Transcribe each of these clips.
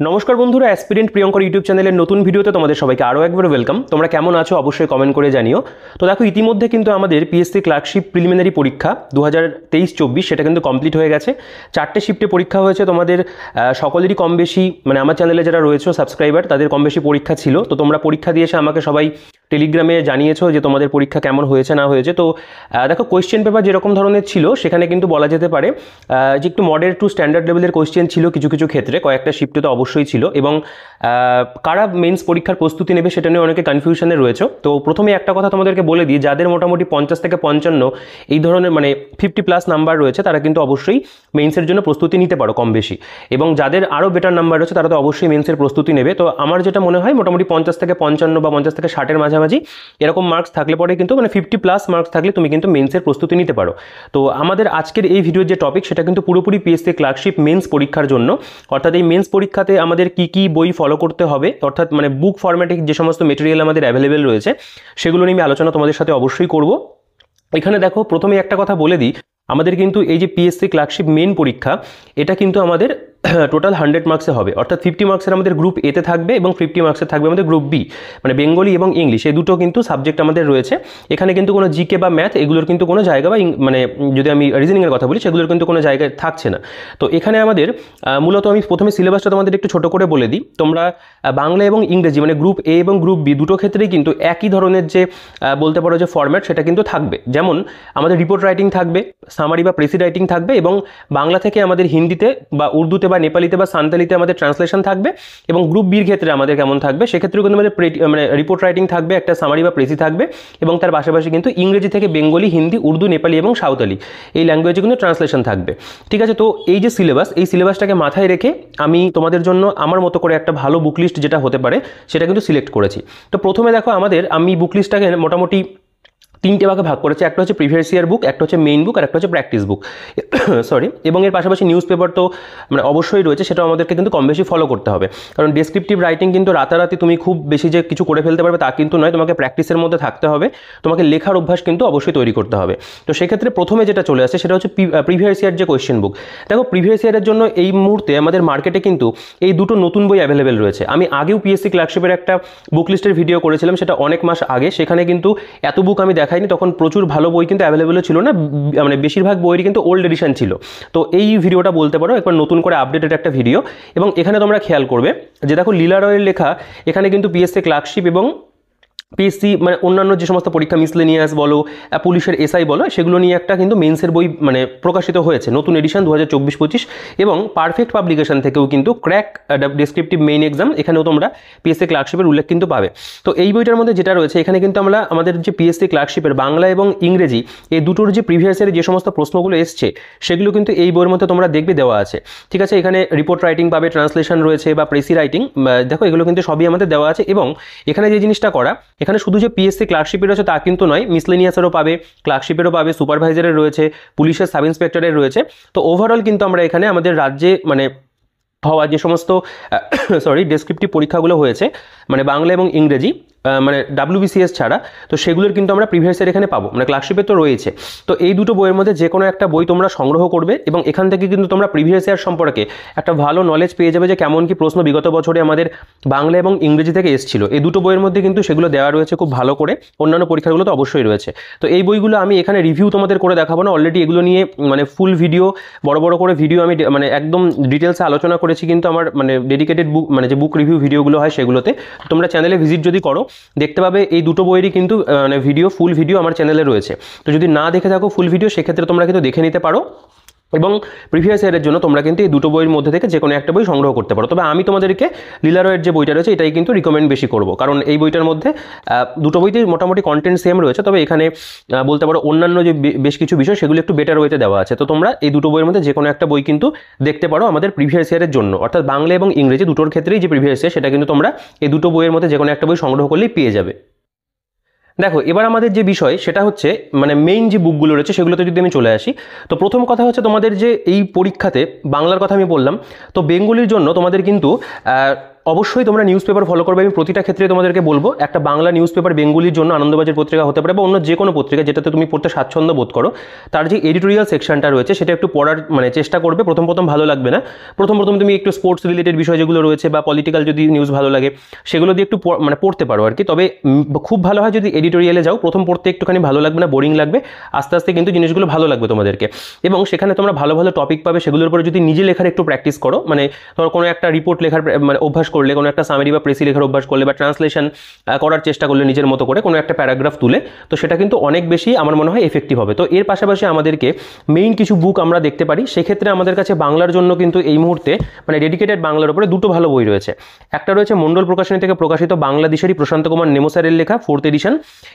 নমস্কার বন্ধুরা, aspirant Priyankar YouTube চ্যানেলের নতুন ভিডিওতে তোমাদের সবাইকে আরও একবার ওয়েলকাম। তোমরা কেমন আছো অবশ্যই কমেন্ট করে জানিও। তো দেখো, ইতিমধ্যে কিন্তু আমাদের পিএসসি ক্লার্কশিপ প্রিলিমিনারি পরীক্ষা 2023-24 সেটা কিন্তু কমপ্লিট হয়ে গেছে। 4টে শিফটে পরীক্ষা হয়েছে। তোমাদের সকলেরই কম বেশি, মানে আমার চ্যানেলে যারা রয়েছে সাবস্ক্রাইবার, তাদের কম বেশি পরীক্ষা ছিল। তো তোমরা পরীক্ষা দিয়ে এসে আমাকে সবাই টেলিগ্রামে জানিয়েছো যে তোমাদের পরীক্ষা কেমন হয়েছে না হয়েছে। তো দেখো, কোয়েশ্চেন পেপার যেরকম ধরনের ছিল সেখানে কিন্তু বলা যেতে পারে যে একটু মডারেট টু স্ট্যান্ডার্ড লেভেলের কোয়েশ্চেন ছিল কিছু কিছু ক্ষেত্রে, কয়েকটা শিফটে তো অবশ্যই ছিল। এবং কারা মেন্স পরীক্ষার প্রস্তুতি নেবে সেটা নিয়ে অনেকে কনফিউশনে রয়েছে। তো প্রথমে একটা কথা তোমাদেরকে বলে দিই, যাদের মোটামুটি 50 থেকে 55 এই ধরনের মানে 50+ নাম্বার রয়েছে তারা কিন্তু অবশ্যই মেন্সের জন্য প্রস্তুতি নিতে পারো কম বেশি। এবং যাদের আরও বেটার নাম্বার রয়েছে তারা তো অবশ্যই মেন্সের প্রস্তুতি নেবে। তো আমার যেটা মনে হয় মোটামুটি 50 থেকে 55 বা 50 থেকে 60-এর মাঝামাঝি এরকম মার্কস থাকলে পরে কিন্তু মানে 50+ মার্কস থাকলে তুমি কিন্তু মেন্সের প্রস্তুতি নিতে পারো। তো আমাদের আজকের এই ভিডিওর যে টপিক সেটা কিন্তু পুরোপুরি পিএসসি ক্লার্কশিপ মেন্স পরীক্ষার জন্য। অর্থাৎ এই মেন্স পরীক্ষাতে আমাদের কি কি বই ফলো করতে হবে, অর্থাৎ মানে বুক ফরম্যাটে যে সমস্ত মেটেরিয়াল আমাদের অ্যাভেলেবেল রয়েছে সেগুলো নিয়ে আমি আলোচনা তোমাদের সাথে অবশ্যই করব। এখানে দেখো, প্রথমে একটা কথা বলে দিই, আমাদের কিন্তু এই যে পিএসসি ক্লার্কশিপ মেন পরীক্ষা এটা কিন্তু আমাদের টোটাল 100 মার্কসে হবে। অর্থাৎ 50 মার্কসের আমাদের গ্রুপ এতে থাকবে এবং 50 মার্কসের থাকবে আমাদের গ্রুপ বি, মানে বেঙ্গলি এবং ইংলিশ, এই দুটো কিন্তু সাবজেক্ট আমাদের রয়েছে। এখানে কিন্তু কোনো জিকে বা ম্যাথ এগুলোর কিন্তু কোনো জায়গা বা মানে যদি আমি রিজনিংয়ের কথা বলি সেগুলোর কিন্তু কোনো জায়গায় থাকছে না। তো এখানে আমাদের মূলত আমি প্রথমে সিলেবাসটা তোমাদের একটু ছোটো করে বলে দিই। তোমরা বাংলা এবং ইংরেজি মানে গ্রুপ এ এবং গ্রুপ বি দুটো ক্ষেত্রেই কিন্তু একই ধরনের যে বলতে পারো যে ফরম্যাট সেটা কিন্তু থাকবে। যেমন আমাদের রিপোর্ট রাইটিং থাকবে, সামারি বা প্রেসি রাইটিং থাকবে, এবং বাংলা থেকে আমাদের হিন্দিতে বা উর্দুতে বা নেপালিতে বা সান্তালিতে আমাদের ট্রান্সলেশন থাকবে। এবং গ্রুপ বির ক্ষেত্রে আমাদের কেমন থাকবে, সেক্ষেত্রেও কিন্তু আমাদের মানে রিপোর্ট রাইটিং থাকবে, একটা সামারি বা প্রেসি থাকবে, এবং তার পাশাপাশি কিন্তু ইংরেজি থেকে বেঙ্গলি, হিন্দি, উর্দু, নেপালি এবং সাঁওতালি এই ল্যাঙ্গুয়েজে কিন্তু ট্রান্সলেশন থাকবে। ঠিক আছে, তো এই যে সিলেবাস, এই সিলেবাসটাকে মাথায় রেখে আমি তোমাদের জন্য আমার মতো করে একটা ভালো বুক লিস্ট যেটা হতে পারে সেটা কিন্তু সিলেক্ট করেছি। তো প্রথমে দেখো, আমি বুক লিস্টটাকে মোটামুটি 3টে ভাগে ভাগ করেছে। একটা হচ্ছে প্রিভিয়াস ইয়ার বুক, একটা হচ্ছে মেইন বুক, আর একটা হচ্ছে প্র্যাকটিস বুক সরি। এবং এর পাশাপাশি নিউজ পেপার তো মানে অবশ্যই রয়েছে, সেটাও আমাদেরকে কিন্তু কম বেশি ফলো করতে হবে। কারণ ডেসক্রিপটিভ রাইটিং কিন্তু রাতারাতি তুমি খুব বেশি যে কিছু করে ফেলতে পারবে তা কিন্তু নয়, তোমাকে প্র্যাকটিসের মধ্যে থাকতে হবে, তোমাকে লেখার অভ্যাস কিন্তু অবশ্যই তৈরি করতে হবে। তো সেক্ষেত্রে প্রথমে যেটা চলে আসে সেটা হচ্ছে প্রিভিয়াস ইয়ার যে কোয়েশ্চেন বুক। দেখো, প্রিভিয়াস ইয়ারের জন্য এই মুহূর্তে আমাদের মার্কেটে কিন্তু এই দুটো নতুন বই অ্যাভেলেবেল রয়েছে। আমি আগেও পিএসসি ক্লার্কশিপের একটা বুক লিস্টের ভিডিও করেছিলাম, সেটা অনেক মাস আগে। সেখানে কিন্তু এত বুক আমি দেখাইনি, তখন প্রচুর ভালো বই কিন্তু অ্যাভেলেবেল ছিল না, মানে বেশিরভাগ বইয়েরই কিন্তু ওল্ড এডিশন ছিল। তো এই ভিডিওটা বলতে পারো একবার নতুন করে আপডেটেড একটা ভিডিও। এবং এখানে তোমরা খেয়াল করবে যে দেখো, লীলা রয়ের লেখা এখানে কিন্তু পিএসসি ক্লার্কশিপ এবং পিএসসি মানে অন্যান্য যে সমস্ত পরীক্ষা মিসলেনিয়াস বলো, পুলিশের এসআই বলো, সেগুলো নিয়ে একটা কিন্তু মেন্সের বই মানে প্রকাশিত হয়েছে, নতুন এডিশন 2024-25। এবং পারফেক্ট পাবলিকেশন থেকেও কিন্তু ক্র্যাক ডেসক্রিপটিভ মেইন এক্সাম, এখানেও তোমরা পিএসসি ক্লার্কশিপের উল্লেখ কিন্তু পাবে। তো এই বইটার মধ্যে যেটা রয়েছে, এখানে কিন্তু আমরা আমাদের যে পিএসসি ক্লার্কশিপের বাংলা এবং ইংরেজি এই দুটোর যে প্রিভিয়াস ইয়ারে যে সমস্ত প্রশ্নগুলো এসছে সেগুলো কিন্তু এই বইয়ের মধ্যে তোমরা দেখবে দেওয়া আছে। ঠিক আছে, এখানে রিপোর্ট রাইটিং পাবে, ট্রান্সলেশন রয়েছে বা প্রেসি রাইটিং, দেখো এগুলো কিন্তু সবই আমাদের দেওয়া আছে। এবং এখানে যে জিনিসটা করা, এখানে শুধু যে পিএসসি ক্লার্কশিপের রয়েছে তা কিন্তু নয়, মিসলেনিয়াসেরও পাবে, ক্লার্কশিপেরও পাবে, সুপারভাইজারের রয়েছে, পুলিশের সাব ইন্সপেক্টরের রয়েছে। তো ওভারঅল কিন্তু আমরা এখানে আমাদের রাজ্যে মানে হওয়া যে সমস্ত ডেসক্রিপটিভ পরীক্ষাগুলো হয়েছে মানে বাংলা এবং ইংরেজি মানে WBCS ছাড়া, তো সেগুলোর কিন্তু আমরা প্রিভিয়াস ইয়ার এখানে পাবো, মানে ক্লার্কশিপে তো রয়েছে। তো এই দুটো বইয়ের মধ্যে যে কোনো একটা বই তোমরা সংগ্রহ করবে এবং এখান থেকে কিন্তু তোমরা প্রিভিয়াস ইয়ার সম্পর্কে একটা ভালো নলেজ পেয়ে যাবে যে কেমন কি প্রশ্ন বিগত বছরে আমাদের বাংলা এবং ইংরেজি থেকে এসেছিল। এই দুটো বইয়ের মধ্যে কিন্তু সেগুলো দেওয়া রয়েছে খুব ভালো করে, অন্যান্য পরীক্ষাগুলো তো অবশ্যই রয়েছে। তো এই বইগুলো আমি এখানে রিভিউ তোমাদের করে দেখাবো না, অলরেডি এগুলো নিয়ে মানে ফুল ভিডিও, বড় বড় করে ভিডিও আমি মানে একদম ডিটেলসে আলোচনা করেছি কিন্তু আমার মানে ডেডিকেটেড বুক মানে যে বুক রিভিউ ভিডিওগুলো হয় সেগুলোতে। তোমরা চ্যানেলে ভিজিট যদি করো দেখতে পাবে এই দুটো বইয়েরই কিন্তু মানে ভিডিও, ফুল ভিডিও আমার চ্যানেলে রয়েছে। তো যদি না দেখে থাকো ফুল ভিডিও, সেক্ষেত্রে তোমরা কিন্তু দেখে নিতে পারো। এবং প্রিভিয়াস ইয়ারের জন্য তোমরা কিন্তু এই দুটো বইয়ের মধ্যে থেকে যে কোনো একটা বই সংগ্রহ করতে পারো। তবে আমি তোমাদেরকে লীলা রয়ের যে বইটা রয়েছে এটাই কিন্তু রিকমেন্ড বেশি করব, কারণ এই বইটার মধ্যে দুটো বইতেই মোটামুটি কন্টেন্ট সেম রয়েছে, তবে এখানে বলতে পারো অন্যান্য যে বেশ কিছু বিষয় সেগুলো একটু বেটার ওয়েতে দেওয়া আছে। তো তোমরা এই দুটো বইয়ের মধ্যে যে কোনো একটা বই কিন্তু দেখতে পারো আমাদের প্রিভিয়াস ইয়ারের জন্য, অর্থাৎ বাংলা এবং ইংরেজি দুটোর ক্ষেত্রেই যে প্রিভিয়াস ইয়ার সেটা কিন্তু তোমরা এই দুটো বইয়ের মধ্যে যে কোনো একটা বই সংগ্রহ করলেই পেয়ে যাবে। দেখো, এবার আমাদের যে বিষয় সেটা হচ্ছে মানে মেইন যে বুকগুলো রয়েছে সেগুলোতে যদি আমি চলে আসি। তো প্রথম কথা হচ্ছে তোমাদের যে এই পরীক্ষাতে বাংলার কথা আমি বললাম, তো বেঙ্গলির জন্য তোমাদের কিন্তু অবশ্যই তোমরা নিউজ পেপার ফলো করবে, আমি প্রতিটা ক্ষেত্রে তোমাদেরকে বলবো একটা বাংলা নিউজ পেপার বেঙ্গলির জন্য আনন্দবাজার পত্রিকা হতে পারে বা অন্য যে কোনো পত্রিকা যেটাতে তুমি পড়তে স্বাচ্ছন্দ্য বোধ করো, তার যে এডিটোরিয়াল সেকশনটা রয়েছে সেটা একটু পড়ার মানে চেষ্টা করবে। প্রথম ভালো লাগবে না, প্রথম তুমি একটু স্পোর্টস রিলেটেড বিষয় যেগুলো রয়েছে বা পলিটিক্যাল যদি নিউজ ভালো লাগে সেগুলো দিয়ে একটু মানে পড়তে পারো আর কি। তবে খুব ভালো হয় যদি এডিটোরিয়ালে যাও, প্রথম পড়তে একটুখানি ভালো লাগবে না, বোরিং লাগবে, আস্তে আস্তে কিন্তু জিনিসগুলো ভালো লাগবে তোমাদেরকে। এবং সেখানে তোমরা ভালো ভালো টপিক পাবে, সেগুলোর উপরে যদি নিজে লেখার একটু প্র্যাকটিস করো, মানে ধরো কোনো একটা রিপোর্ট লেখার মানে অভ্যাস করলে, কোনো একটা সামারি বা প্রেসি লেখার অভ্যাস করলে বা ট্রান্সলেশন করার চেষ্টা করলে নিজের মতো করে কোনো একটা প্যারাগ্রাফ তুলে, তো সেটা কিন্তু অনেক বেশি আমার মনে হয় এফেক্টিভ হবে। তো এর পাশাপাশি আমাদেরকে মেইন কিছু বুক আমরা দেখতে পারি, সেক্ষেত্রে আমাদের কাছে বাংলার জন্য কিন্তু এই মুহূর্তে মানে ডেডিকেটেড বাংলার উপরে দুটো ভালো বই রয়েছে। একটা রয়েছে মন্ডল প্রকাশনী থেকে প্রকাশিত বাংলাদেশেরই প্রশান্ত কুমার নেমোসারের লেখা 4th এডিশন,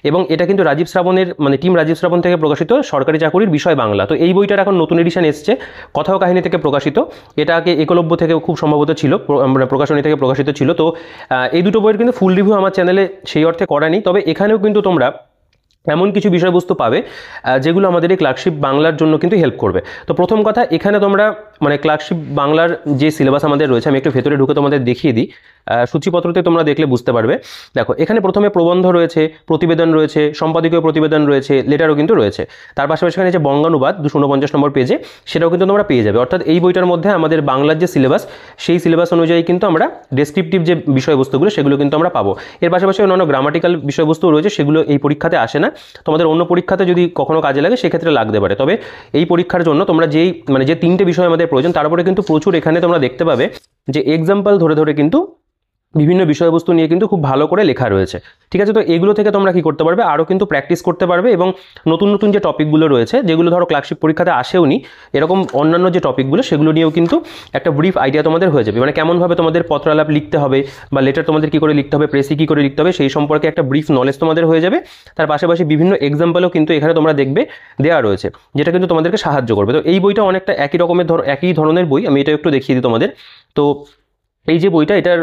এবং এটা কিন্তু রাজীব শ্রাবণের মানে টিম রাজীব শ্রাবণ থেকে প্রকাশিত সরকারি চাকুরির বিষয় বাংলা। তো এই বইটার এখন নতুন এডিশন এসছে, কথা ও কাহিনী থেকে প্রকাশিত, এটা আগে একলব্য থেকে খুব সম্ভবত ছিল, মানে প্রকাশনী থেকে প্রকাশিত ছিল। তো এই দুটো বইয়ের কিন্তু ফুল রিভিউ আমার চ্যানেলে সেই অর্থে করা নেই, তবে এখানেও কিন্তু তোমরা এমন কিছু বিষয়বস্তু পাবে যেগুলো আমাদের এই ক্লার্কশিপ বাংলার জন্য কিন্তু হেল্প করবে। তো প্রথম কথা, এখানে তোমরা মানে ক্লার্কশিপ বাংলার যে সিলেবাস আমাদের রয়েছে, আমি একটু ভেতরে ঢুকে তোমাদের দেখিয়ে দিই, সূচিপত্রতে তোমরা দেখলে বুঝতে পারবে। দেখো এখানে প্রথমে প্রবন্ধ রয়েছে, প্রতিবেদন রয়েছে, সম্পাদকীয় প্রতিবেদন রয়েছে, লেটারও কিন্তু রয়েছে। তার পাশাপাশি এখানে যে বঙ্গানুবাদ 249 নম্বর পেজে, সেটাও কিন্তু তোমরা পেয়ে যাবে। অর্থাৎ এই বইটার মধ্যে আমাদের বাংলার যে সিলেবাস, সেই সিলেবাস অনুযায়ী কিন্তু আমরা ডেসক্রিপটিভ যে বিষয়বস্তুগুলো সেগুলো কিন্তু আমরা পাবো। এর পাশাপাশি অন্যান্য গ্রামাটিক্যাল বিষয়বস্তু রয়েছে, সেগুলো এই পরীক্ষাতে আসে না, তোমাদের অন্য পরীক্ষাতে যদি কখনো কাজে লাগে সেক্ষেত্রে লাগতে পারে। তবে এই পরীক্ষার জন্য তোমরা যেই মানে যে 3টে বিষয় আমাদের প্রয়োজন, তারপরে কিন্তু প্রচুর এখানে তোমরা দেখতে পাবে যে এক্সাম্পল ধরে ধরে কিন্তু বিভিন্ন বিষয়বস্তু নিয়ে কিন্তু খুব ভালো করে লেখা রয়েছে। ঠিক আছে, তো এগুলো থেকে তোমরা কি করতে পারবে, আরও কিন্তু প্র্যাকটিস করতে পারবে, এবং নতুন নতুন যে টপিকগুলো রয়েছে যেগুলো ধরো ক্লার্কশিপ পরীক্ষাতে আসেওনি, এরকম অন্যান্য যে টপিকগুলো সেগুলো নিয়েও কিন্তু একটা ব্রিফ আইডিয়া তোমাদের হয়ে যাবে। মানে কেমনভাবে তোমাদের পত্রালাপ লিখতে হবে বা লেটার তোমাদের কী করে লিখতে হবে, প্রেসি কী করে লিখতে হবে, সেই সম্পর্কে একটা ব্রিফ নলেজ তোমাদের হয়ে যাবে। তার পাশাপাশি বিভিন্ন এক্সাম্পলও কিন্তু এখানে তোমরা দেখবে দেওয়া রয়েছে, যেটা কিন্তু তোমাদেরকে সাহায্য করবে। তো এই বইটা অনেকটা একই ধরনের বই, আমি এটা একটু দেখিয়ে দিই তোমাদের। তো এই যে বইটা, এটার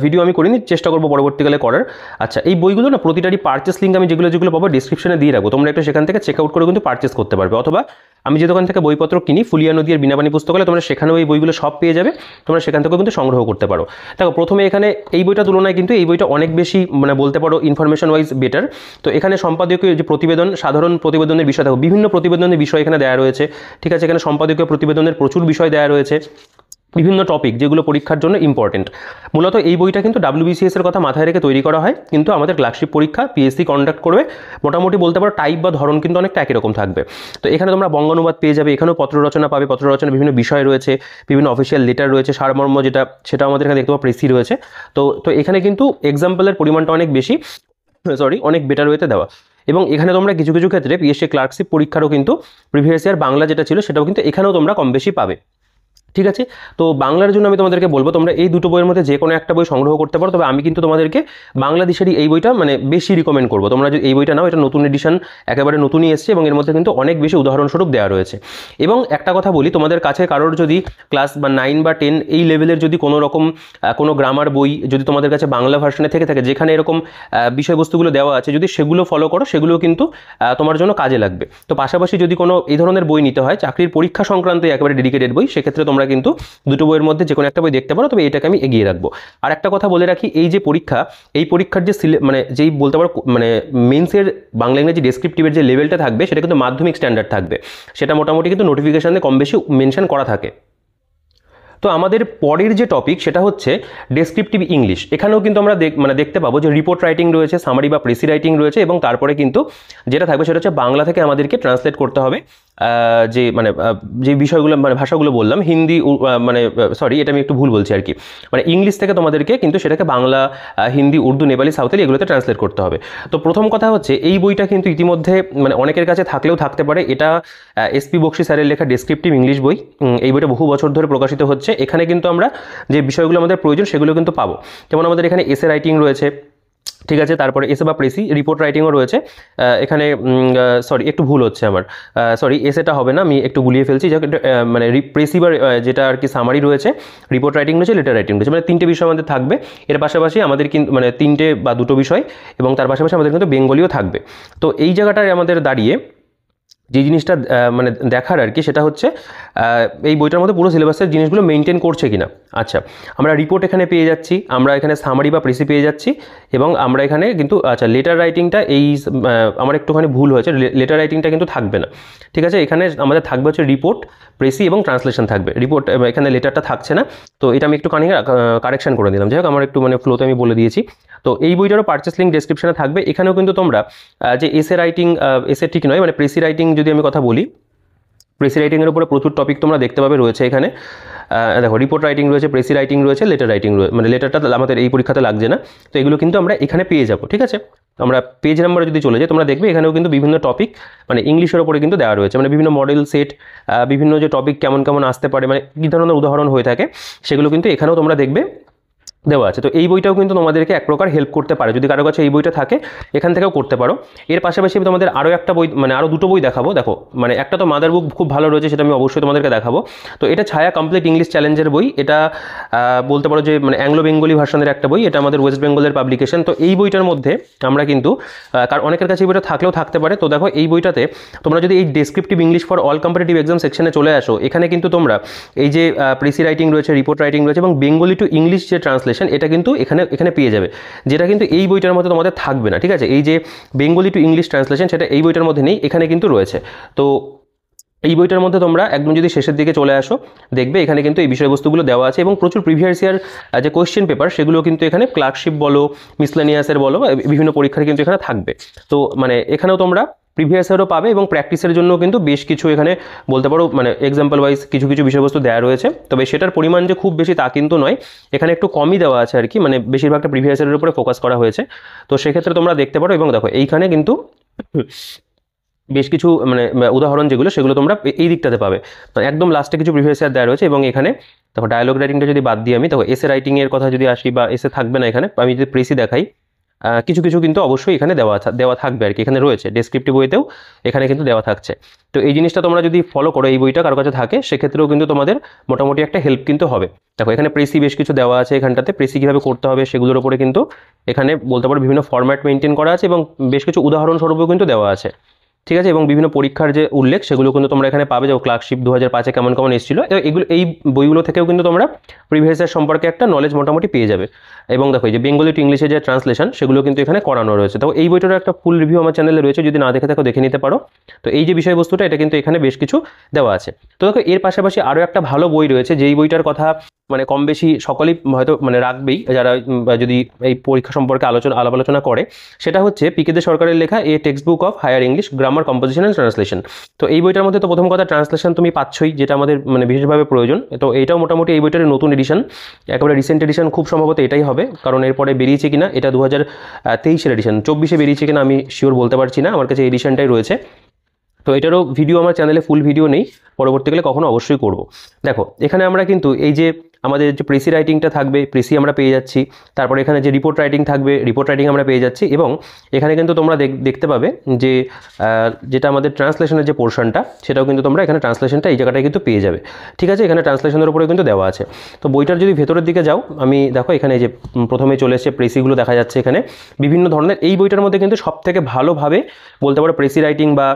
ভিডিও আমি করিনি, চেষ্টা করবো পরবর্তীকালে করার। আচ্ছা, এই বইগুলো না প্রতিটারই পারচেস লিঙ্ক আমি যেগুলো পাবো ডিসক্রিপশনে দিয়ে রাখবো, তোমরা একটু সেখান থেকে চেক আউট করে কিন্তু পারচেস করতে পারবে। অথবা আমি যে দোকান থেকে বইপত্র কিনি, ফুলিয়া নদী আর বিনাপানি পুস্তকালয়, তোমরা সেখানেও এই বইগুলো সব পেয়ে যাবে, তোমরা সেখান থেকেও কিন্তু সংগ্রহ করতে পারো। দেখো প্রথমে এখানে এই বইটার তুলনায় কিন্তু এই বইটা অনেক বেশি মানে বলতে পারো ইনফরমেশন ওয়াইজ বেটার। তো এখানে সম্পাদকীয় যে প্রতিবেদন, সাধারণ প্রতিবেদনের বিষয়, দেখো বিভিন্ন প্রতিবেদনের বিষয় এখানে দেওয়া রয়েছে। ঠিক আছে, এখানে সম্পাদকীয় প্রতিবেদনের প্রচুর বিষয় দেওয়া রয়েছে, বিভিন্ন টপিক যেগুলো পরীক্ষার জন্য ইম্পর্টেন্ট। মূলত এই বইটা কিন্তু WBCS এর কথা মাথায় রেখে তৈরি করা হয়, কিন্তু আমাদের ক্লার্কশিপ পরীক্ষা PSC কন্ডাক্ট করবে, মোটামুটি বলতে পারো টাইপ বা ধরন কিন্তু অনেকটা একই রকম থাকবে। তো এখানে তোমরা বঙ্গানুবাদ পেয়ে যাবে, এখানেও পত্র রচনা পাবে, পত্র রচনা বিভিন্ন বিষয় রয়েছে, বিভিন্ন অফিসিয়াল লেটার রয়েছে, সারমর্ম সেটা আমাদের এখানে দেখতে পাবো, প্রেসি রয়েছে। তো এখানে কিন্তু এক্সাম্পলের পরিমাণটা অনেক বেশি, অনেক বেটার ওয়েতে দেওয়া। এবং এখানে তোমরা কিছু কিছু ক্ষেত্রে PSC ক্লার্কশিপ পরীক্ষারও কিন্তু প্রিভিয়াস ইয়ার বাংলা যেটা ছিল সেটাও কিন্তু এখানেও তোমরা কম বেশি পাবে। ঠিক আছে, তো বাংলার জন্য আমি তোমাদেরকে বলবো তোমরা এই দুটো বইয়ের মধ্যে যে কোনো একটা বই সংগ্রহ করতে পারো। তবে আমি কিন্তু তোমাদেরকে বাংলাদেশেরই এই বইটা মানে বেশি রিকমেন্ড করবো। তোমরা যদি এই বইটা নাও, এটা নতুন এডিশন, একেবারে নতুনই এসছে, এবং এর মধ্যে কিন্তু অনেক বেশি উদাহরণস্বরূপ দেওয়া রয়েছে। এবং একটা কথা বলি, তোমাদের কাছে কারোর যদি ক্লাস বা 9 বা 10 এই লেভেলের যদি কোনো রকম কোনো গ্রামার বই যদি তোমাদের কাছে বাংলা ভার্সনে থেকে থাকে, যেখানে এরকম বিষয়বস্তুগুলো দেওয়া আছে, যদি সেগুলো ফলো করো, সেগুলো কিন্তু তোমার জন্য কাজে লাগবে। তো পাশাপাশি যদি কোনো এই ধরনের বই নিতে হয়, চাকরির পরীক্ষা সংক্রান্ত একেবারে ডেডিকেটেড বই, সেক্ষেত্রে তোমরা কিন্তু দুটো বইয়ের মধ্যে যে কোনো একটা বই দেখতে পারো। তবে এটাকে আমি এগিয়ে রাখবো। আর একটা কথা বলে রাখি, এই যে পরীক্ষা, এই পরীক্ষার যে মানে যেই বলতে পারো মানে মেন্সের বাংলা ইংরেজি ডেসক্রিপটিভের যে লেভেলটা থাকবে, সেটা কিন্তু মাধ্যমিক স্ট্যান্ডার্ড থাকবে, সেটা মোটামুটি কিন্তু নোটিফিকেশনে কম বেশি মেনশন করা থাকে। তো আমাদের পরের যে টপিক সেটা হচ্ছে ডেসক্রিপটিভ ইংলিশ। এখানেও কিন্তু আমরা দেখতে পাবো যে রিপোর্ট রাইটিং রয়েছে, সামারি বা প্রেসি রাইটিং রয়েছে, এবং তারপরে কিন্তু যেটা থাকবে সেটা হচ্ছে বাংলা থেকে আমাদেরকে ট্রান্সলেট করতে হবে যে মানে যে বিষয়গুলো মানে ভাষাগুলো বললাম, হিন্দি মানে সরি এটা আমি একটু ভুল বলছি আর কি, মানে ইংলিশ থেকে তোমাদেরকে কিন্তু সেটাকে বাংলা, হিন্দি, উর্দু, নেপালি, সাঁওতালি এগুলোতে ট্রান্সলেট করতে হবে। তো প্রথম কথা হচ্ছে এই বইটা কিন্তু ইতিমধ্যে মানে অনেকের কাছে থাকলেও থাকতে পারে, এটা SP বক্সি স্যারের লেখা ডেসক্রিপটিভ ইংলিশ বই। এই বইটা বহু বছর ধরে প্রকাশিত হচ্ছে। এখানে কিন্তু আমরা যে বিষয়গুলো আমাদের প্রয়োজন সেগুলো কিন্তু পাবো। যেমন আমাদের এখানে এসে রাইটিং রয়েছে, ঠিক আছে, তারপরে এসে বা প্রেসি রিপোর্ট রাইটিংও রয়েছে। এখানে সরি একটু ভুল হচ্ছে আমার, সরি এসেটা হবে না, আমি একটু গুলিয়ে ফেলছি, মানে প্রেসি বা যেটা আর কি সামারি রয়েছে, রিপোর্ট রাইটিং রয়েছে, লেটার রাইটিং রয়েছে, মানে 3টে বিষয় আমাদের থাকবে। এর পাশাপাশি আমাদের কিন্তু মানে 3টে বা 2টো বিষয়, এবং তার পাশাপাশি আমাদের কিন্তু বেঙ্গলিও থাকবে। তো এই জায়গাটায় আমাদের দাঁড়িয়ে যে জিনিসটা মানে দেখার আর কি, সেটা হচ্ছে এই বইটার মধ্যে পুরো সিলেবাসের জিনিসগুলো মেনটেন করছে কিনা। আচ্ছা, আমরা রিপোর্ট এখানে পেয়ে যাচ্ছি, আমরা এখানে সামারি বা প্রেসি পেয়ে যাচ্ছি, এবং আমরা এখানে কিন্তু আচ্ছা লেটার রাইটিংটা এই আমার একটুখানি ভুল হয়েছে, লেটার রাইটিংটা কিন্তু থাকবে না, ঠিক আছে। এখানে আমাদের থাকবে হচ্ছে রিপোর্ট, প্রেসি এবং ট্রান্সলেশন থাকবে। রিপোর্ট এখানে লেটারটা থাকছে না, তো এটা আমি একটু কারেকশন করে দিলাম। যাই হোক, আমার একটু মানে ফ্লোতে আমি বলে দিয়েছি। তো এই বইটারও পারচেস লিঙ্ক ডেসক্রিপশনে থাকবে। এখানেও কিন্তু তোমরা যে এসে রাইটিং, এসে ঠিক নয় মানে প্রেসি রাইটিং যদি আমি কথা বলি, প্রেসি রাইটিংয়ের উপরে প্রচুর টপিক তোমরা দেখতে পাবে রয়েছে এখানে। দেখো, রিপোর্ট রাইটিং রয়েছে, প্রেসি রাইটিং রয়েছে, লেটার রাইটিং রয়েছে, মানে লেটারটা আমাদের এই পরীক্ষাতে লাগছে না, তো এগুলো কিন্তু আমরা এখানে পেয়ে যাবো, ঠিক আছে। আমরা পেজ নাম্বারে যদি চলে যাই, তোমরা দেখবে এখানেও কিন্তু বিভিন্ন টপিক মানে ইংলিশের ওপরে কিন্তু দেওয়া রয়েছে, মানে বিভিন্ন মডেল সেট, বিভিন্ন যে টপিক কেমন কেমন আসতে পারে, মানে কী ধরনের উদাহরণ হয়ে থাকে, সেগুলো কিন্তু এখানেও তোমরা দেখবে দেওয়া আছে। তো এই বইটাও কিন্তু তোমাদেরকে এক প্রকার হেল্প করতে পারে, যদি কারো কাছে এই বইটা থাকে এখান থেকেও করতে পারো। এর পাশাপাশি আমি তোমাদের আরও একটা বই, মানে আরও দুটো বই দেখাবো। দেখো, মানে একটা তো মাদার বুক খুব ভালো রয়েছে, সেটা আমি অবশ্যই তোমাদেরকে দেখাবো। তো এটা ছায়া কমপ্লিট ইংলিশ চ্যালেঞ্জের বই, এটা বলতে পারো যে মানে অ্যাংলো বেঙ্গলি ভার্সনের একটা বই, এটা আমাদের ওয়েস্ট বেঙ্গলের পাবলিকেশন। তো এই বইটার মধ্যে আমরা কিন্তু কারণ অনেকের কাছে এই বইটা থাকলেও থাকতে পারে, তো দেখো এই বইটাতে তোমরা যদি এই descriptive English for all competitive exam সেকশনে চলে আসো, এখানে কিন্তু তোমরা এই যে প্রেসি রাইটিং রয়েছে, রিপোর্ট রাইটিং রয়েছে, এবং বেঙ্গলি টু ইংলিশ যে ট্রান্সলেশন, এটা কিন্তু এখানে পেয়ে যাবে, যেটা কিন্তু এই বইটার মধ্যে তোমাদের থাকবে না, ঠিক আছে। এই যে বেঙ্গলি টু ইংলিশ ট্রান্সলেশন, সেটা এই বইটার মধ্যে নেই, এখানে কিন্তু রয়েছে। তো এই বইটার মধ্যে তোমরা একদম যদি শেষের দিকে চলে আসো, দেখবে এখানে কিন্তু এই বিষয়বস্তুগুলো দেওয়া আছে, এবং প্রচুর প্রিভিয়াস ইয়ার যে কোয়েশ্চেন পেপার, সেগুলো কিন্তু এখানে ক্লার্কশিপ বলো, মিসলেনিয়াসের বলো, বিভিন্ন পরীক্ষার কিন্তু এখানে থাকবে। তো মানে এখানেও তোমরা প্রিভিয়াস ইয়ারও পাবে, এবং প্র্যাকটিসের জন্য কিন্তু বেশ কিছু এখানে বলতে পারো মানে এক্সাম্পল ওয়াইজ কিছু কিছু বিষয়বস্তু দেওয়া রয়েছে। তবে সেটার পরিমাণ যে খুব বেশি তা কিন্তু নয়, এখানে একটু কমই দেওয়া আছে আর কি, মানে বেশিরভাগটা প্রিভিয়াস ইয়ারের উপরে ফোকাস করা হয়েছে। তো সেক্ষেত্রে তোমরা দেখতে পারো, এবং দেখো এইখানে কিন্তু বেশ কিছু মানে উদাহরণ যেগুলো, সেগুলো তোমরা এই দিকটাতে পাবে। তো একদম লাস্টে কিছু প্রিভিয়াস ইয়ার দেওয়া রয়েছে, এবং এখানে দেখো ডায়ালগ রাইটিংটা যদি বাদ দিই আমি, দেখো এসে রাইটিংয়ের কথা যদি আসি, বা এসে থাকবে না এখানে, আমি যদি প্রেসি দেখাই, কিছু কিছু কিন্তু অবশ্যই এখানে দেওয়া থাকবে আর কি, এখানে রয়েছে ডেসক্রিপটিভ বইতেও এখানে কিন্তু দেওয়া থাকছে। তো এই জিনিসটা তোমরা যদি ফলো করো, এই বইটা কারো কাছে থাকে, সেক্ষেত্রেও কিন্তু তোমাদের মোটামুটি একটা হেল্প কিন্তু হবে। দেখো এখানে প্রেসি বেশ কিছু দেওয়া আছে, এখানটাতে প্রেসি কীভাবে করতে হবে সেগুলোর উপরে কিন্তু এখানে বলতে পারো বিভিন্ন ফরম্যাট মেনটেন করা আছে, এবং বেশ কিছু উদাহরণস্বরূপও কিন্তু দেওয়া আছে, ঠিক আছে। এবং বিভিন্ন পরীক্ষার যে উল্লেখ, সেগুলো কিন্তু তোমরা এখানে পাবে, যে ক্লার্কশিপ 2005-এ কেমন কেমন এসেছিল, এগুলো এই বইগুলো থেকেও কিন্তু তোমরা প্রিভিয়াস ইয়ার সম্পর্কে একটা নলেজ মোটামুটি পেয়ে যাবে। এবং দেখো এই যে বেঙ্গলি টু ইংলিশে যে ট্রান্সলেশন, সেগুলো কিন্তু এখানে করানো রয়েছে। তো এই বইটার একটা ফুল রিভিউ আমার চ্যানেলে রয়েছে, যদি না দেখে থাকো দেখে নিতে পারো। তো এই যে বিষয়বস্তুটা, এটা কিন্তু এখানে বেশ কিছু দেওয়া আছে। তো দেখো এর পাশাপাশি আরও একটা ভালো বই রয়েছে, যেই বইটার কথা মানে কম বেশি সকলেই হয়তো মানে রাখবেই, যারা যদি এই পরীক্ষা সম্পর্কে আলাপ আলোচনা করে, সেটা হচ্ছে পিকে দে সরকারের লেখা a text book of higher English grammar composition and translation. তো এই বইটার মধ্যে তো প্রথম কথা ট্রান্সলেশন তুমি পাচ্ছই, যেটা আমাদের মানে বিশেষভাবে প্রয়োজন। তো এইটাও মোটামুটি এই বইটার নতুন এডিশন, একেবারে রিসেন্ট এডিশন, খুব সম্ভবত এটাই হবে, কারণ এরপরে বেরিয়েছে কিনা, এটা 2023-এর এডিশন, 24-এ বেরিয়েছে কিনা আমি শিওর বলতে পারছি না, আমার কাছে এডিশনটাই রয়েছে। তো এটারও ভিডিও আমার চ্যানেলে ফুল ভিডিও নেই, পরবর্তীকালে কখনো অবশ্যই করব। দেখো এখানে আমরা কিন্তু এই যে আমাদের যে প্রেসি রাইটিংটা থাকবে, প্রেসি আমরা পেয়ে যাচ্ছি, তারপরে এখানে যে রিপোর্ট রাইটিং থাকবে, রিপোর্ট রাইটিং আমরা পেয়ে যাচ্ছি, এবং এখানে কিন্তু তোমরা দেখতে পাবে যে যেটা আমাদের ট্রান্সলেশনের যে পোর্শনটা, সেটাও কিন্তু তোমরা এখানে ট্রান্সলেশনটা এই জায়গাটায় কিন্তু পেয়ে যাবে, ঠিক আছে। এখানে ট্রান্সলেশনের উপরে কিন্তু দেওয়া আছে। তো বইটার যদি ভেতরের দিকে যাও, আমি দেখো এখানে যে প্রথমে চলে এসেছে প্রেসিগুলো দেখা যাচ্ছে, এখানে বিভিন্ন ধরনের। এই বইটার মধ্যে কিন্তু সবথেকে ভালোভাবে বলতে পারো প্রেসি রাইটিং বা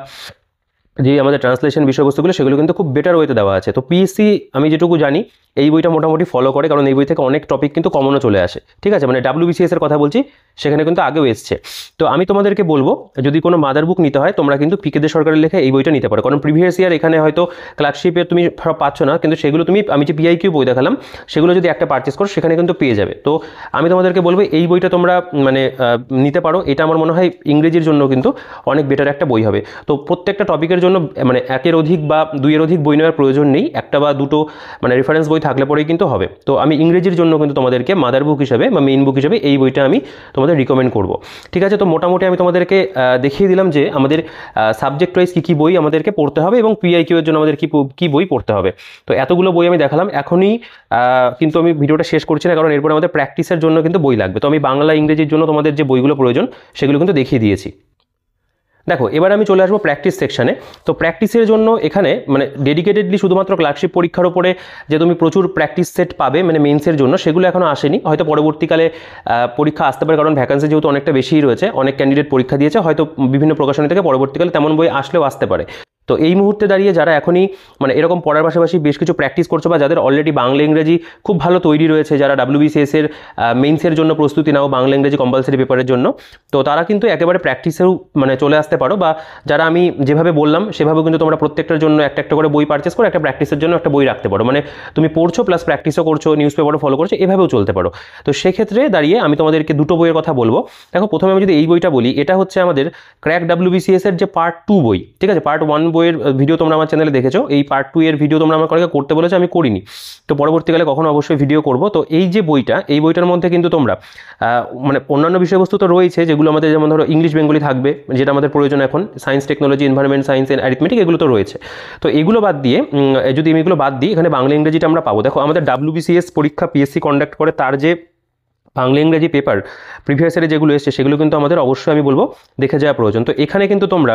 যে আমাদের ট্রান্সলেশন বিষয়বস্তুগুলো, সেগুলো কিন্তু খুব বেটার ওয়েতে দেওয়া আছে। তো পিএসসি আমি যেটুকু জানি এই বইটা মোটামুটি ফলো করে, কারণ এই বই থেকে অনেক টপিক কিন্তু কমনও চলে আসে, ঠিক আছে। মানে WBCS এর কথা বলছি, সেখানে কিন্তু আগেও এসছে। তো আমি তোমাদেরকে বলবো, যদি কোনো মাদার বুক নিতে হয়, তোমরা কিন্তু পিকে দে সরকারের লেখা এই বইটা নিতে পারো, কারণ প্রিভিয়াস ইয়ার এখানে হয়তো ক্লার্কশিপের তুমি সব পাচ্ছ না, কিন্তু সেগুলো তুমি, আমি যে PIQ বই দেখালাম, সেগুলো যদি একটা পারচেস করো, সেখানে কিন্তু পেয়ে যাবে। তো আমি তোমাদেরকে বলবো এই বইটা তোমরা মানে নিতে পারো। এটা আমার মনে হয় ইংরেজির জন্য কিন্তু অনেক বেটার একটা বই হবে। তো প্রত্যেকটা টপিকের জন্য মানে একের অধিক বা দুইয়ের অধিক বই নেওয়ার প্রয়োজন নেই, একটা বা দুটো মানে রেফারেন্স বই থাকলে পরেই কিন্তু হবে। তো আমি ইংরেজির জন্য কিন্তু তোমাদেরকে মাদার বুক হিসেবে বা মেইন বুক হিসেবে এই বইটা আমি তোমাদের রিকমেন্ড করব, ঠিক আছে। তো মোটামুটি আমি তোমাদেরকে দেখিয়ে দিলাম যে আমাদের সাবজেক্ট ওয়াইজ কী কী বই আমাদেরকে পড়তে হবে, এবং PIQ এর জন্য আমাদের কী বই পড়তে হবে। তো এতগুলো বই আমি দেখালাম, এখনই কিন্তু আমি ভিডিওটা শেষ করছি না, কারণ এরপরে আমাদের প্র্যাকটিসের জন্য কিন্তু বই লাগবে। তো আমি বাংলা ইংরেজির জন্য তোমাদের যে বইগুলো প্রয়োজন, সেগুলো কিন্তু দেখিয়ে দিয়েছি। দেখো এবার আমি চলে আসবো প্র্যাকটিস সেকশানে। তো প্র্যাকটিসের জন্য এখানে মানে ডেডিকেটেডলি শুধুমাত্র ক্লার্কশিপ পরীক্ষার উপরে যে তুমি প্রচুর প্র্যাকটিস সেট পাবে মানে মেন্সের জন্য, সেগুলো এখনও আসেনি, হয়তো পরবর্তীকালে পরীক্ষা আসতে পারে, কারণ ভ্যাকান্সি যেহেতু অনেকটা বেশিই রয়েছে, অনেক ক্যান্ডিডেট পরীক্ষা দিয়েছে, হয়তো বিভিন্ন প্রকাশনী থেকে পরবর্তীকালে তেমন বই আসলেও আসতে পারে। তো এই মুহূর্তে দাঁড়িয়ে যারা এখনই মানে এরকম পড়ার পাশাপাশি বেশ কিছু প্র্যাকটিস করছো বা যাদের অলরেডি বাংলা ইংরেজি খুব ভালো তৈরি রয়েছে, যারা WBCS এর মেইনসের জন্য প্রস্তুতি নাও বাংলা ইংরেজি কম্পালসারি পেপারের জন্য, তো তারা কিন্তু একেবারে প্র্যাকটিসেও মানে চলে আসতে পারো। বা যারা আমি যেভাবে বললাম সেভাবে কিন্তু তোমরা প্রত্যেকটার জন্য একটা একটা করে বই পারচেস করে একটা প্র্যাকটিসের জন্য একটা বই রাখতে পারো, মানে তুমি পড়ছো প্লাস প্র্যাকটিসও করছো, নিউজ পেপারও ফলো করছো, এভাবেও চলতে পারো। তো সেক্ষেত্রে দাঁড়িয়ে আমি তোমাদেরকে দুটো বইয়ের কথা বলবো। দেখো প্রথমে আমি যদি এই বইটা বলি, এটা হচ্ছে আমাদের ক্র্যাক WBCS এর যে পার্ট 2 বই, ঠিক আছে। পার্ট 1 বইয়ের ভিডিও তোমরা আমার চ্যানেলে দেখেছো, এই পার্ট 2 এর ভিডিও তোমরা আমাকে করতে বলেছো, আমি করিনি, তো পরবর্তীকালে কখনো অবশ্যই ভিডিও করব। তো এই যে বইটা, এই বইটার মধ্যে কিন্তু তোমরা মানে অন্যান্য বিষয়বস্তু তো রয়েছে যেগুলো আমাদের, যেমন ধরো ইংলিশ বেঙ্গলি থাকবে, যেটা আমাদের প্রয়োজন এখন, science technology environment science and arithmetic, এগুলো তো রয়েছে। তো এগুলো বাদ দিয়ে যদি আমি এগুলো বাদ দিই, এখানে বাংলা ইংরেজিটা আমরা পাবো। দেখো আমাদের WBCS পরীক্ষা PSC কন্ডাক্ট করে, তার যে বাংলা ইংরেজি পেপার প্রিভিয়াস ইয়ারে যেগুলো এসছে সেগুলো কিন্তু আমাদের অবশ্যই আমি বলবো দেখে যাওয়া প্রয়োজন। তো এখানে কিন্তু তোমরা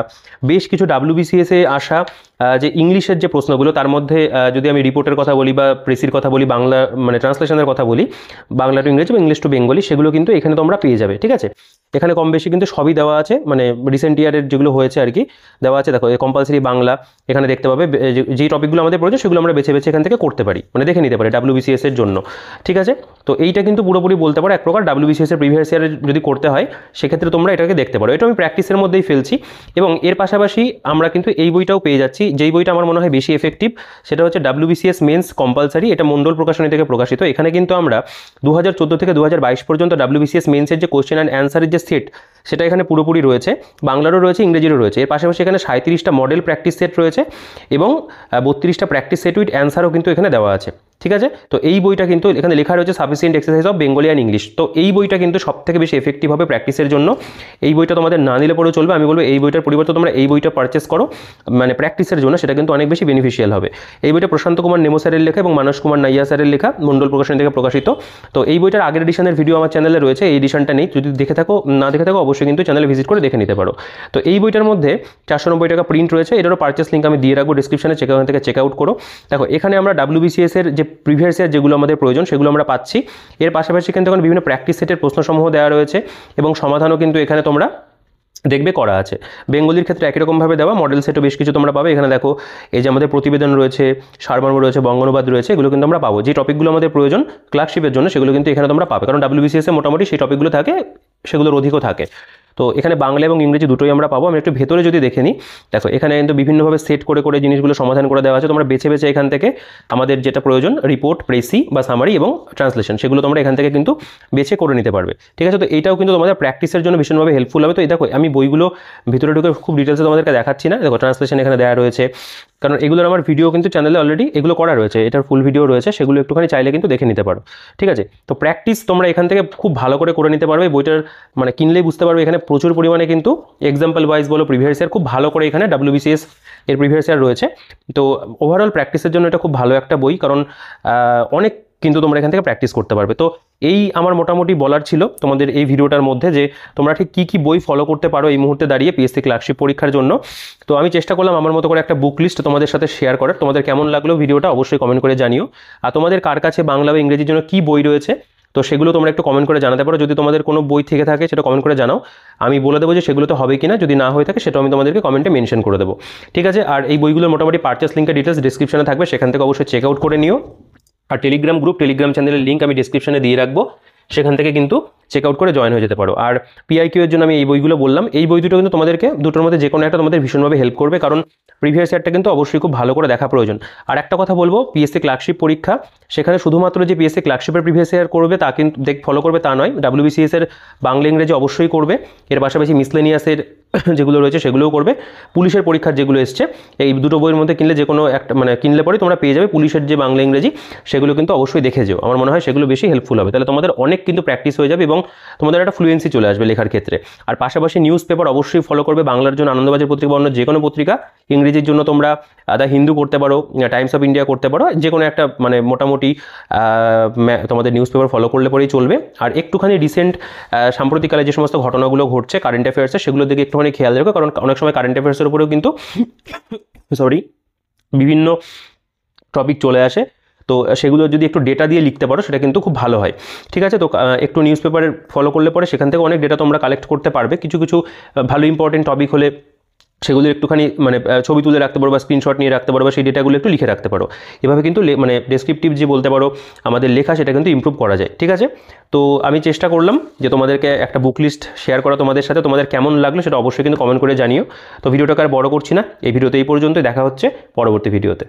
বেশ কিছু WBCS এ আসা যে ইংলিশের যে প্রশ্নগুলো, তার মধ্যে যদি আমি রিপোর্টের কথা বলি বা প্রেসির কথা বলি, বাংলা মানে ট্রান্সলেশনের কথা বলি, বাংলা টু ইংরেজি বা ইংলিশ টু বেঙ্গলি, সেগুলো কিন্তু এখানে তোমরা পেয়ে যাবে, ঠিক আছে। এখানে কম বেশি কিন্তু সবই দেওয়া আছে, মানে রিসেন্ট ইয়ারের যেগুলো হয়েছে আর কি দেওয়া আছে। দেখো কম্পালসারি বাংলা এখানে দেখতে পাবে, যে টপিকগুলো আমাদের প্রয়োজন সেগুলো আমরা বেছে বেছে এখান থেকে করতে পারি, মানে দেখে নিতে পারি WBCS এর জন্য, ঠিক আছে। তো এইটা কিন্তু পুরোপুরি বলতে পারো এক প্রকার WBCS এর প্রিভিয়াস ইয়ারে যদি করতে হয় সেক্ষেত্রে তোমরা এটাকে দেখতে পারো। এটা আমি প্র্যাকটিসের মধ্যেই ফেলছি, এবং এর পাশাপাশি আমরা কিন্তু এই বইটাও পেয়ে যাচ্ছি, যেই বইটা আমার মনে হয় বেশি এফেক্টিভ, সেটা হচ্ছে WBCS মেন্স কম্পালসারি। এটা মন্ডল প্রকাশনী থেকে প্রকাশিত। এখানে কিন্তু আমরা 2014 থেকে 2022 পর্যন্ত WBCS মেন্সের যে কোশ্চেন অ্যান্ড অ্যান্সারের যে সেট, সেটা এখানে পুরোপুরি রয়েছে, বাংলারও রয়েছে, ইংরেজিরও রয়েছে। এর পাশাপাশি এখানে 37টা মডেল প্র্যাকটিস সেট রয়েছে এবং 32টা প্র্যাকটিস সেট উইথ অ্যান্সারও কিন্তু এখানে দেওয়া আছে, ঠিক আছে। তো এই বইটা কিন্তু এখানে লেখা রয়েছে sufficient exercise of Bengali and English. তো এই বইটা কিন্তু সব থেকে বেশি এফেক্টিভ হবে প্র্যাকটিসের জন্য। এই বইটা তোমাদের না নিলে পরেও চলবে, আমি বলবো এই বইটার পরিবর্তে তোমরা এই বইটা পারচেস করো, মানে প্র্যাকটিসের জন্য সেটা কিন্তু অনেক বেশি বেনিফিশিয়াল হবে। এই বইটা প্রশান্ত কুমার নেমো স্যারের লেখা এবং মানস কুমার নাইয়া স্যারের লেখা, মন্ডল প্রকাশনী থেকে প্রকাশিত। তো এই বইটার আগের এডিশনের ভিডিও আমার চ্যানেলে রয়েছে, এই এডিশনটা নেই, যদি দেখে থাকো না দেখে থাকো অবশ্যই কিন্তু চ্যানেলে ভিজিট করে দেখে নিতে পারো। তো এই বইটার মধ্যে 490 টাকা প্রিন্ট রয়েছে, এটারও পারচেস লিঙ্ক আমি দিয়ে রাখবো ডিসক্রিপশনে, সেখান থেকে চেক আউট করো। দেখো এখানে আমরা WBCS এর যে প্রিভিয়াস ইয়ার যেগুলো আমাদের প্রয়োজন সেগুলো আমরা পাচ্ছি। এর পাশাপাশি কিন্তু এখন বিভিন্ন প্র্যাকটিস সেটের প্রশ্নসমূহ দেওয়া রয়েছে এবং সমাধানও কিন্তু এখানে তোমরা দেখবে করা আছে। বেঙ্গলির ক্ষেত্রে একই রকমভাবে দেওয়া, মডেল সেটও বেশ কিছু তোমরা পাবে। এখানে দেখো এই যে আমাদের প্রতিবেদন রয়েছে, সারমর্ম রয়েছে, বঙ্গানুবাদ রয়েছে, এগুলো কিন্তু আমরা পাবো। যে টপিকগুলো আমাদের প্রয়োজন ক্লার্কশিপের জন্য সেগুলো কিন্তু এখানে তোমরা পাবে, কারণ WBCS এ মোটামুটি সেই টপিকগুলো থাকে, সেগুলোর অধিকও থাকে। তো এখানে বাংলা এবং ইংরেজি দুটোই আমরা পাবো। আমি একটু ভেতরে যদি দেখে নিই, দেখো এখানে কিন্তু বিভিন্নভাবে সেট করে করে জিনিসগুলো সমাধান করে দেওয়া আছে। তোমরা বেছে বেছে এখান থেকে আমাদের যেটা প্রয়োজন, রিপোর্ট, প্রেসি বা সামারি এবং ট্রান্সলেশন, সেগুলো তোমরা এখান থেকে কিন্তু বেছে করে নিতে পারবে, ঠিক আছে। তো এইটাও কিন্তু তোমাদের প্র্যাকটিসের জন্য ভীষণভাবে হেল্পফুল হবে। তো এই দেখো আমি বইগুলো ভিতরে ঢুকে খুব ডিটেলসে তোমাদেরকে দেখাচ্ছি না। দেখো ট্রান্সলেশন এখানে দেওয়া রয়েছে, কারণ এগুলোর আমার ভিডিও কিন্তু চ্যানেলে অলরেডি এগুলো করা রয়েছে, এটার ফুল ভিডিও রয়েছে, সেগুলো একটুখানি চাইলে কিন্তু দেখে নিতে পারো, ঠিক আছে। তো প্র্যাকটিস তোমরা এখান থেকে খুব ভালো করে নিতে পারবে। বইটার মানে কিনলেই বুঝতে পারবে এখানে প্রচুর পরিমাণে কিন্তু এক্সাম্পল ওয়াইজ বলো, প্রিভিয়াস ইয়ার খুব ভালো করে এখানে WBCS এর প্রিভিয়াস ইয়ার রয়েছে। তো ওভারঅল প্র্যাকটিসের জন্য এটা খুব ভালো একটা বই, কারণ অনেক কিন্তু তোমরা এখান থেকে প্র্যাকটিস করতে পারবে। তো এই আমার মোটামুটি বলার ছিল তোমাদের এই ভিডিওটার মধ্যে, যে তোমরা ঠিক কী কী বই ফলো করতে পারো এই মুহূর্তে দাঁড়িয়ে PSC ক্লার্কশিপ পরীক্ষার জন্য। তো আমি চেষ্টা করলাম আমার মতো করে একটা বুক লিস্ট তোমাদের সাথে শেয়ার করার। তোমাদের কেমন লাগলো ভিডিওটা অবশ্যই কমেন্ট করে জানিও। আর তোমাদের কার কাছে বাংলা বা ইংরেজির জন্য কী বই রয়েছে তো সেগুলো তোমরা একটু কমেন্ট করে জানাতে পারো। যদি তোমাদের কোনো বই থেকে থাকে সেটা কমেন্ট করে জানাও, আমি বলে দেবো যে সেগুলোতে হবে কিনা। যদি না হয়ে থাকে সেটাও আমি তোমাদেরকে কমেন্টে মেনশন করে দেবো, ঠিক আছে। আর এই বইগুলোর মোটামুটি পারচেস লিঙ্কের ডিটেলস ডিসক্রিপশনে থাকবে, সেখান থেকে অবশ্যই চেক আউট করে নিও। আর টেলিগ্রাম গ্রুপ, টেলিগ্রাম চ্যানেলের লিঙ্ক আমি ডিসক্রিপশনে দিয়ে রাখবো, সেখান থেকে কিন্তু চেক আউট করে জয়েন হয়ে যেতে পারো। আর PIQ এর জন্য আমি এই বইগুলো বললাম, এই বই দুটো কিন্তু তোমাদেরকে দুটোর মধ্যে যে কোনো একটা তোমাদের ভীষণভাবে হেল্প করবে, কারণ প্রিভিয়াস ইয়ারটা কিন্তু অবশ্যই খুব ভালো করে দেখা প্রয়োজন। আর একটা কথা বলবো, PSC ক্লার্কশিপ পরীক্ষা, সেখানে শুধুমাত্র যে PSC ক্লার্কশিপের প্রিভিয়াস ইয়ার করবে তা কিন্তু ফলো করবে তা নয়, WBCS এর বাংলা ইংরেজি অবশ্যই করবে। এর পাশাপাশি মিসলেনিয়াসের যেগুলো রয়েছে সেগুলোও করবে। পুলিশের পরীক্ষার যেগুলো এসছে এই দুটো বইয়ের মধ্যে কিনলে যে কোনো একটা মানে কিনলে পরে তোমরা পেয়ে যাবে পুলিশের যে বাংলা ইংরেজি, সেগুলো কিন্তু অবশ্যই দেখে যেও। আমার মনে হয় সেগুলো বেশি হেল্পফুল হবে, তাহলে তোমাদের অনেক কিন্তু প্র্যাকটিস হয়ে যাবে এবং তোমাদের একটা ফ্লুয়েন্সি চলে আসবে লেখার ক্ষেত্রে। আর পাশাপাশি নিউজ পেপার অবশ্যই ফলো করবে, বাংলার জন্য আনন্দবাজার পত্রিকা বা অন্য যে কোনো পত্রিকা, ইংরেজির জন্য তোমরা দ্য হিন্দু করতে পারো, টাইমস অফ ইন্ডিয়া করতে পারো, যে কোনো একটা মানে মোটামুটি তোমাদের নিউজ পেপার ফলো করলে পরেই চলবে। আর একটুখানি রিসেন্ট সাম্প্রতিককালে যে সমস্ত ঘটনাগুলো ঘটছে কারেন্ট অ্যাফেয়ার্সে, সেগুলোর দিকে একটুখানি খেয়াল রাখো, কারণ অনেক সময় কারেন্ট অ্যাফেয়ার্সের উপরেও কিন্তু বিভিন্ন টপিক চলে আসে। তো সেগুলো যদি একটু ডেটা দিয়ে লিখতে পারো সেটা কিন্তু খুব ভালো হয়, ঠিক আছে। তো একটু নিউজ পেপারে ফলো করলে পরে সেখান থেকে অনেক ডেটা তোমরা কালেক্ট করতে পারবে। কিছু কিছু ভালো ইম্পর্টেন্ট টপিক হলে সেগুলো একটুখানি মানে ছবি তুলে রাখতে পারো বা স্ক্রিনশট নিয়ে রাখতে পারো বা সেই ডেটাগুলো একটু লিখে রাখতে পারো। এভাবে কিন্তু মানে ডেসক্রিপটিভ যে বলতে পারো আমাদের লেখা, সেটা কিন্তু ইমপ্রুভ করা যায়। ঠিক আছে, তো আমি চেষ্টা করলাম যে তোমাদেরকে একটা বুক লিস্ট শেয়ার করা তোমাদের সাথে। তোমাদের কেমন লাগলো সেটা অবশ্যই কিন্তু কমেন্ট করে জানিও। তো ভিডিওটাকে আর বড় করছি না, এই ভিডিওতে এই পর্যন্তই। দেখা হচ্ছে পরবর্তী ভিডিওতে।